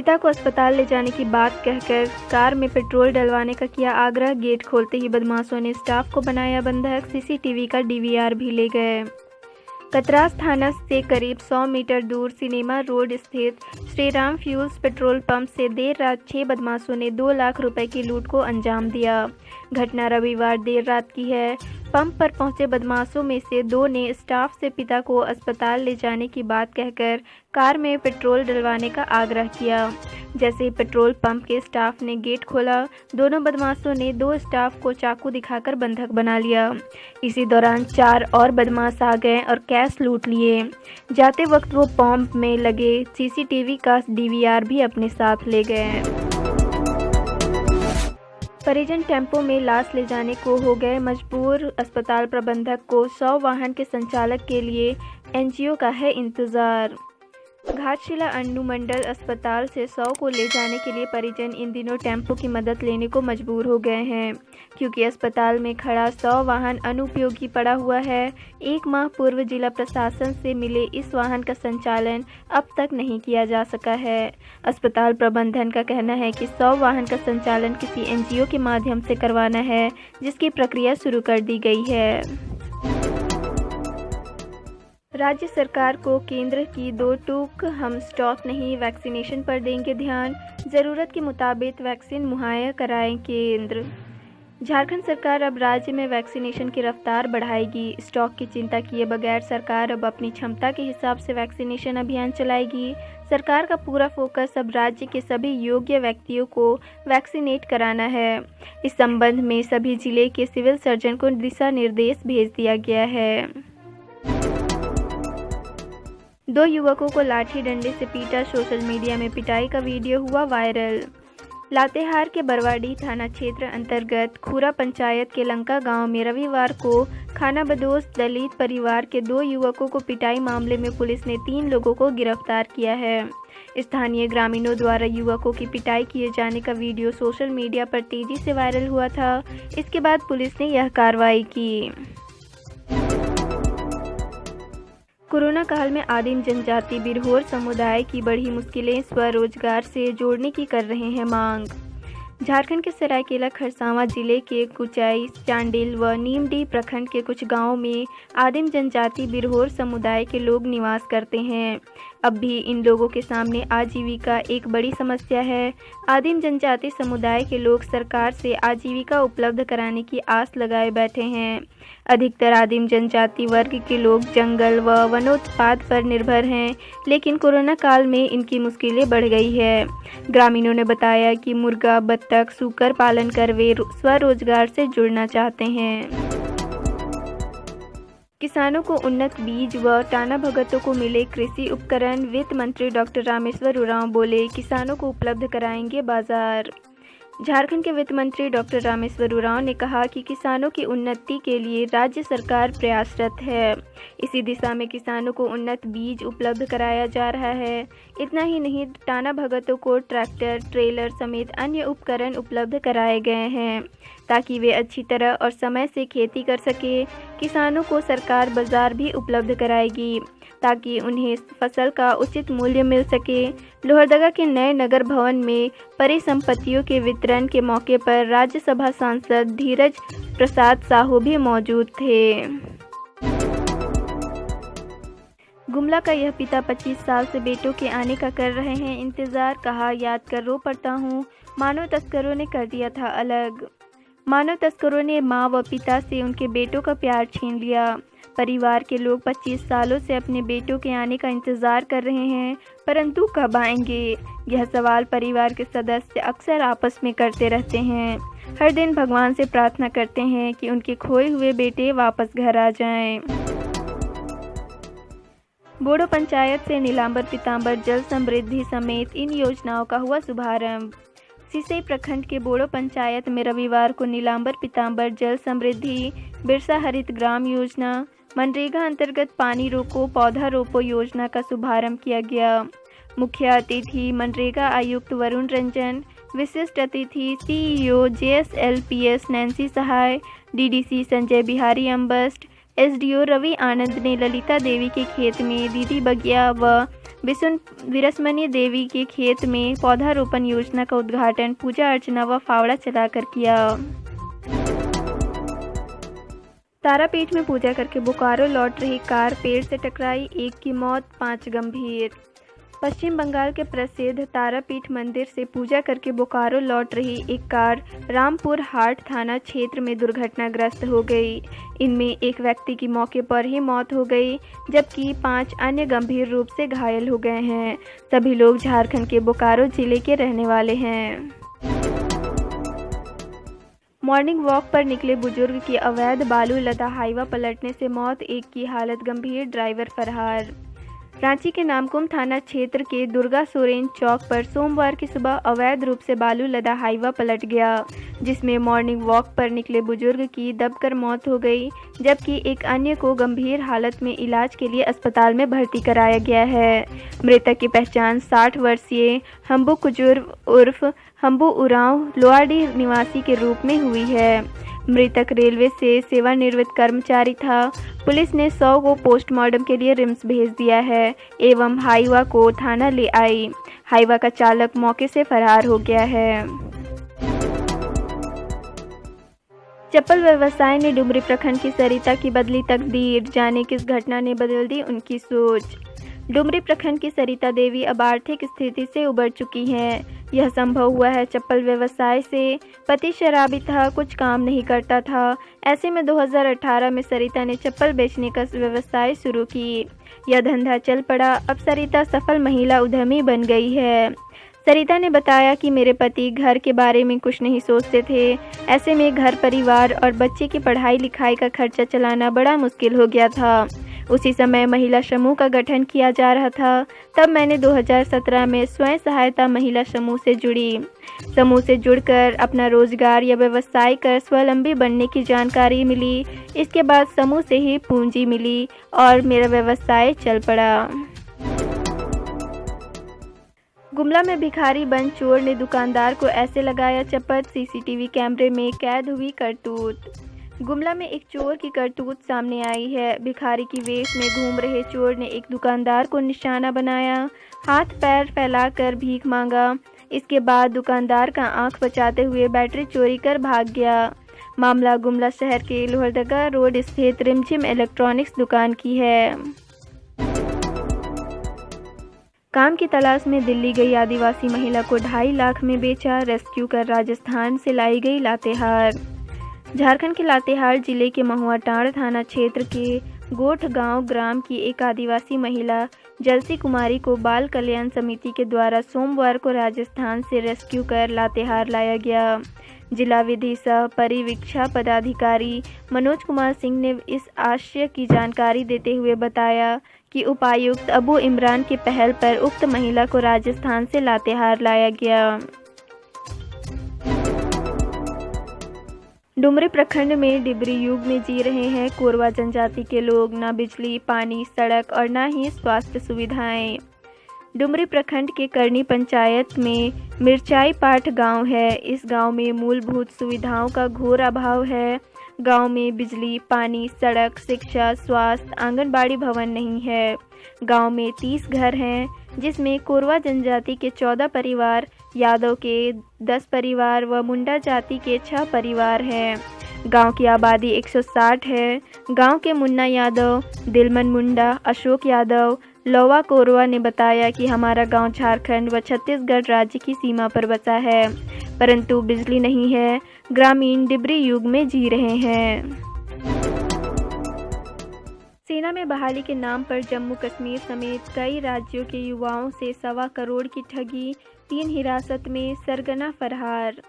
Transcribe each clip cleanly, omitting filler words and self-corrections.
पिता को अस्पताल ले जाने की बात कहकर कार में पेट्रोल डलवाने का किया आग्रह। गेट खोलते ही बदमाशों ने स्टाफ को बनाया बंधक। सीसीटीवी का डीवीआर भी ले गए। कतरास थाना से करीब 100 मीटर दूर सिनेमा रोड स्थित श्रीराम फ्यूल्स पेट्रोल पंप से देर रात 6 बदमाशों ने 2 लाख रुपए की लूट को अंजाम दिया। घटना रविवार देर रात की है। पंप पर पहुंचे बदमाशों में से 2 ने स्टाफ से पिता को अस्पताल ले जाने की बात कहकर कार में पेट्रोल डलवाने का आग्रह किया। जैसे ही पेट्रोल पंप के स्टाफ ने गेट खोला, दोनों बदमाशों ने 2 स्टाफ को चाकू दिखाकर बंधक बना लिया। इसी दौरान 4 और बदमाश आ गए और कैश लूट लिए। जाते वक्त वो पंप में लगे सीसीटीवी का डीवीआर भी अपने साथ ले गए। परिजन टेम्पो में लाश ले जाने को हो गए मजबूर। अस्पताल प्रबंधक को 100 वाहन के संचालक के लिए एनजीओ का है इंतज़ार। घाटशिला अनुमंडल अस्पताल से 100 को ले जाने के लिए परिजन इन दिनों टेम्पो की मदद लेने को मजबूर हो गए हैं, क्योंकि अस्पताल में खड़ा 100 वाहन अनुपयोगी पड़ा हुआ है। 1 माह पूर्व जिला प्रशासन से मिले इस वाहन का संचालन अब तक नहीं किया जा सका है। अस्पताल प्रबंधन का कहना है कि 100 वाहन का संचालन किसी एनजीओ के माध्यम से करवाना है, जिसकी प्रक्रिया शुरू कर दी गई है। राज्य सरकार को केंद्र की 2 टूक, हम स्टॉक नहीं, वैक्सीनेशन पर देंगे ध्यान। ज़रूरत के मुताबिक वैक्सीन मुहैया कराएं केंद्र। झारखंड सरकार अब राज्य में वैक्सीनेशन की रफ्तार बढ़ाएगी। स्टॉक की चिंता किए बगैर सरकार अब अपनी क्षमता के हिसाब से वैक्सीनेशन अभियान चलाएगी। सरकार का पूरा फोकस अब राज्य के सभी योग्य व्यक्तियों को वैक्सीनेट कराना है। इस संबंध में सभी जिले के सिविल सर्जन को दिशा निर्देश भेज दिया गया है। 2 युवकों को लाठी डंडे से पीटा, सोशल मीडिया में पिटाई का वीडियो हुआ वायरल। लातेहार के बरवाडीह थाना क्षेत्र अंतर्गत खुरा पंचायत के लंका गांव में रविवार को खानाबदोश दलित परिवार के 2 युवकों को पिटाई मामले में पुलिस ने 3 लोगों को गिरफ्तार किया है। स्थानीय ग्रामीणों द्वारा युवकों की पिटाई किए जाने का वीडियो सोशल मीडिया पर तेजी से वायरल हुआ था। इसके बाद पुलिस ने यह कार्रवाई की। कोरोना काल में आदिम जनजाति बिरहोर समुदाय की बढ़ी मुश्किलें स्वरोजगार से जोड़ने की कर रहे हैं मांग। झारखंड के सरायकेला खरसावां जिले के कुचाई, चांडिल व नीमडी प्रखंड के कुछ गांवों में आदिम जनजाति बिरहोर समुदाय के लोग निवास करते हैं। अब भी इन लोगों के सामने आजीविका एक बड़ी समस्या है। आदिम जनजाति समुदाय के लोग सरकार से आजीविका उपलब्ध कराने की आस लगाए बैठे हैं। अधिकतर आदिम जनजाति वर्ग के लोग जंगल व वनोत्पाद पर निर्भर हैं, लेकिन कोरोना काल में इनकी मुश्किलें बढ़ गई है। ग्रामीणों ने बताया कि मुर्गा, बत्तख, सूकर पालन कर वे स्वरोजगार से जुड़ना चाहते हैं। किसानों को उन्नत बीज व टाना भगतों को मिले कृषि उपकरण। वित्त मंत्री डॉक्टर रामेश्वर उरांव बोले, किसानों को उपलब्ध कराएंगे बाजार। झारखंड के वित्त मंत्री डॉक्टर रामेश्वर उरांव ने कहा कि किसानों की उन्नति के लिए राज्य सरकार प्रयासरत है। इसी दिशा में किसानों को उन्नत बीज उपलब्ध कराया जा रहा है। इतना ही नहीं, टाना भगतों को ट्रैक्टर, ट्रेलर समेत अन्य उपकरण उपलब्ध कराए गए हैं, ताकि वे अच्छी तरह और समय से खेती कर सके। किसानों को सरकार बाजार भी उपलब्ध कराएगी, ताकि उन्हें फसल का उचित मूल्य मिल सके। लोहरदगा के नए नगर भवन में परिसंपत्तियों के वितरण के मौके पर राज्यसभा सांसद धीरज प्रसाद साहू भी मौजूद थे। गुमला का यह पिता 25 साल से बेटों के आने का कर रहे हैं इंतज़ार। कहा, याद कर रो पड़ता हूँ, मानव तस्करों ने कर दिया था अलग। मानव तस्करों ने मां व पिता से उनके बेटों का प्यार छीन लिया। परिवार के लोग 25 सालों से अपने बेटों के आने का इंतज़ार कर रहे हैं, परंतु कब आएंगे, यह सवाल परिवार के सदस्य अक्सर आपस में करते रहते हैं। हर दिन भगवान से प्रार्थना करते हैं कि उनके खोए हुए बेटे वापस घर आ जाएं। बोडो पंचायत से नीलांबर पीतांबर जल समृद्धि समेत इन योजनाओं का हुआ शुभारंभ। सिसई प्रखंड के बोडो पंचायत में रविवार को नीलांबर पीतांबर जल समृद्धि, बिरसा हरित ग्राम योजना, मनरेगा अंतर्गत पानी रोको पौधा रोपो योजना का शुभारंभ किया गया। मुख्य अतिथि मनरेगा आयुक्त वरुण रंजन, विशिष्ट अतिथि सीईओ JSLPS नैन्सी सहाय, DDC संजय बिहारी अम्बस्ट, एसडीओ रवि आनंद ने ललिता देवी के खेत में, दीदी बगिया व विरसमनी देवी के खेत में पौधारोपण योजना का उद्घाटन पूजा अर्चना व फावड़ा चलाकर किया। तारापीठ में पूजा करके बोकारो लौट रही कार पेड़ से टकराई, 1 की मौत, 5 गंभीर। पश्चिम बंगाल के प्रसिद्ध तारापीठ मंदिर से पूजा करके बोकारो लौट रही एक कार रामपुर हाट थाना क्षेत्र में दुर्घटनाग्रस्त हो गई। इनमें एक व्यक्ति की मौके पर ही मौत हो गई, जबकि 5 अन्य गंभीर रूप से घायल हो गए हैं। सभी लोग झारखंड के बोकारो जिले के रहने वाले हैं। मॉर्निंग वॉक पर निकले बुजुर्ग की अवैध बालू लदा हाईवा पलटने से मौत, 1 की हालत गंभीर, ड्राइवर फरार। रांची के नामकुम थाना क्षेत्र के दुर्गा सोरेन चौक पर सोमवार की सुबह अवैध रूप से बालू लदा हाईवा पलट गया, जिसमें मॉर्निंग वॉक पर निकले बुजुर्ग की दबकर मौत हो गई, जबकि एक अन्य को गंभीर हालत में इलाज के लिए अस्पताल में भर्ती कराया गया है। मृतक की पहचान 60 वर्षीय हम्बू कुजूर उर्फ हम्बू उरांव लोहाडी निवासी के रूप में हुई है। मृतक रेलवे से सेवानिवृत्त कर्मचारी था। पुलिस ने 100 को पोस्टमार्टम के लिए रिम्स भेज दिया है एवं हाईवा को थाना ले आई। हाईवा का चालक मौके से फरार हो गया है। चप्पल व्यवसाय ने डुमरी प्रखंड की सरिता की बदली तकदीर, जाने किस घटना ने बदल दी उनकी सोच। डुमरी प्रखंड की सरिता देवी अब आर्थिक स्थिति से उबर चुकी हैं। यह संभव हुआ है चप्पल व्यवसाय से। पति शराबी था, कुछ काम नहीं करता था। ऐसे में 2018 में सरिता ने चप्पल बेचने का व्यवसाय शुरू की। यह धंधा चल पड़ा। अब सरिता सफल महिला उद्यमी बन गई है। सरिता ने बताया कि मेरे पति घर के बारे में कुछ नहीं सोचते थे। ऐसे में घर परिवार और बच्चे की पढ़ाई लिखाई का खर्चा चलाना बड़ा मुश्किल हो गया था। उसी समय महिला समूह का गठन किया जा रहा था। तब मैंने 2017 में स्वयं सहायता महिला समूह से जुड़ी। समूह से जुड़कर अपना रोजगार या व्यवसाय कर स्वावलंबी बनने की जानकारी मिली। इसके बाद समूह से ही पूंजी मिली और मेरा व्यवसाय चल पड़ा। गुमला में भिखारी बन चोर ने दुकानदार को ऐसे लगाया चपत, सीसीटीवी कैमरे में कैद हुई करतूत। गुमला में एक चोर की करतूत सामने आई है। भिखारी की वेश में घूम रहे चोर ने एक दुकानदार को निशाना बनाया, हाथ पैर फैलाकर भीख मांगा। इसके बाद दुकानदार का आंख बचाते हुए बैटरी चोरी कर भाग गया। मामला गुमला शहर के लोहरदगा रोड स्थित रिमझिम इलेक्ट्रॉनिक्स दुकान की है। काम की तलाश में दिल्ली गई आदिवासी महिला को 2.5 लाख में बेचा, रेस्क्यू कर राजस्थान से लाई गई लातेहार। झारखंड के लातेहार जिले के महुआटांड़ थाना क्षेत्र के गोठ गांव ग्राम की एक आदिवासी महिला जलसी कुमारी को बाल कल्याण समिति के द्वारा सोमवार को राजस्थान से रेस्क्यू कर लातेहार लाया गया। जिला विधि सह परिवीक्षा पदाधिकारी मनोज कुमार सिंह ने इस आशय की जानकारी देते हुए बताया कि उपायुक्त अबू इमरान की पहल पर उक्त महिला को राजस्थान से लातेहार लाया गया। डुमरी प्रखंड में डिबरी युग में जी रहे हैं कोरवा जनजाति के लोग। ना बिजली, पानी, सड़क और ना ही स्वास्थ्य सुविधाएं। डुमरी प्रखंड के करनी पंचायत में मिर्चाई पाठ गांव है। इस गांव में मूलभूत सुविधाओं का घोर अभाव है। गांव में बिजली, पानी, सड़क, शिक्षा, स्वास्थ्य, आंगनबाड़ी भवन नहीं है। गांव में 30 घर हैं, जिसमें कोरवा जनजाति के 14 परिवार, यादव के 10 परिवार व मुंडा जाति के 6 परिवार हैं। गांव की आबादी 160 है। गांव के मुन्ना यादव, दिलमन मुंडा, अशोक यादव, लोवा कोरवा ने बताया कि हमारा गांव झारखंड व छत्तीसगढ़ राज्य की सीमा पर बसा है, परंतु बिजली नहीं है। ग्रामीण डिबरी युग में जी रहे हैं। सेना में बहाली के नाम पर जम्मू कश्मीर समेत कई राज्यों के युवाओं से 1.25 करोड़ की ठगी, 3 हिरासत में, सरगना फरार।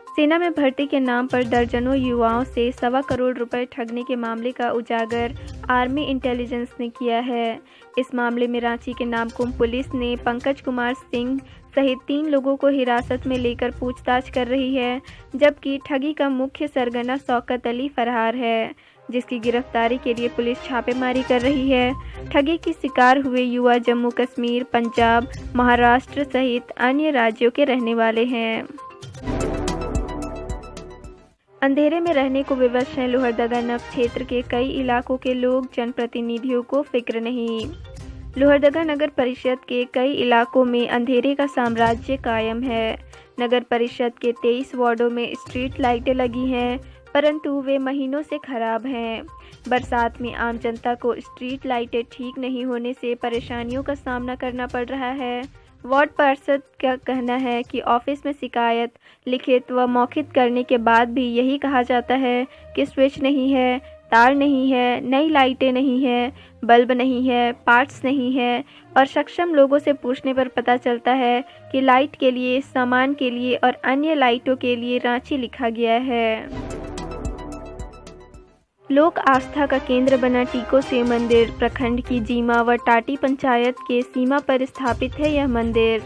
सेना में भर्ती के नाम पर दर्जनों युवाओं से 1.25 करोड़ रुपए ठगने के मामले का उजागर आर्मी इंटेलिजेंस ने किया है। इस मामले में रांची के नामकुम पुलिस ने पंकज कुमार सिंह सहित 3 लोगों को हिरासत में लेकर पूछताछ कर रही है, जबकि ठगी का मुख्य सरगना शौकत अली फरार है, जिसकी गिरफ्तारी के लिए पुलिस छापेमारी कर रही है। ठगी की शिकार हुए युवा जम्मू कश्मीर, पंजाब, महाराष्ट्र सहित अन्य राज्यों के रहने वाले हैं। अंधेरे में रहने को विवश हैं लोहरदगा नव क्षेत्र के कई इलाकों के लोग, जनप्रतिनिधियों को फिक्र नहीं। लोहरदगा नगर परिषद के कई इलाकों में अंधेरे का साम्राज्य कायम है। नगर परिषद के 23 वार्डों में स्ट्रीट लाइटें लगी हैं, परंतु वे महीनों से खराब हैं। बरसात में आम जनता को स्ट्रीट लाइटें ठीक नहीं होने से परेशानियों का सामना करना पड़ रहा है। वार्ड पार्षद का कहना है कि ऑफिस में शिकायत लिखित व मौखिक करने के बाद भी यही कहा जाता है कि स्विच नहीं है, तार नहीं है, नई लाइटें नहीं है, बल्ब नहीं है, पार्ट्स नहीं है और सक्षम लोगों से पूछने पर पता चलता है कि लाइट के लिए, सामान के लिए और अन्य लाइटों के लिए रांची लिखा गया है। लोक आस्था का केंद्र बना टीको शिव मंदिर प्रखंड की जीमा व टाटी पंचायत के सीमा पर स्थापित है। यह मंदिर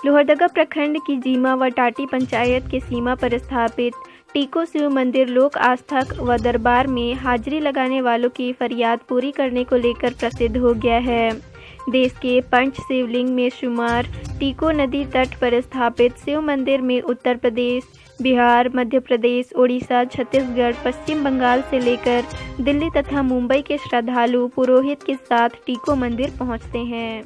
लोहरदगा प्रखंड की जीमा व टाटी पंचायत के सीमा पर स्थापित टीको शिव मंदिर लोक आस्था व दरबार में हाजिरी लगाने वालों की फरियाद पूरी करने को लेकर प्रसिद्ध हो गया है। देश के पंच शिवलिंग में शुमार टीको नदी तट पर स्थापित शिव मंदिर में उत्तर प्रदेश, बिहार, मध्य प्रदेश, उड़ीसा, छत्तीसगढ़, पश्चिम बंगाल से लेकर दिल्ली तथा मुंबई के श्रद्धालु पुरोहित के साथ टीको मंदिर पहुंचते हैं।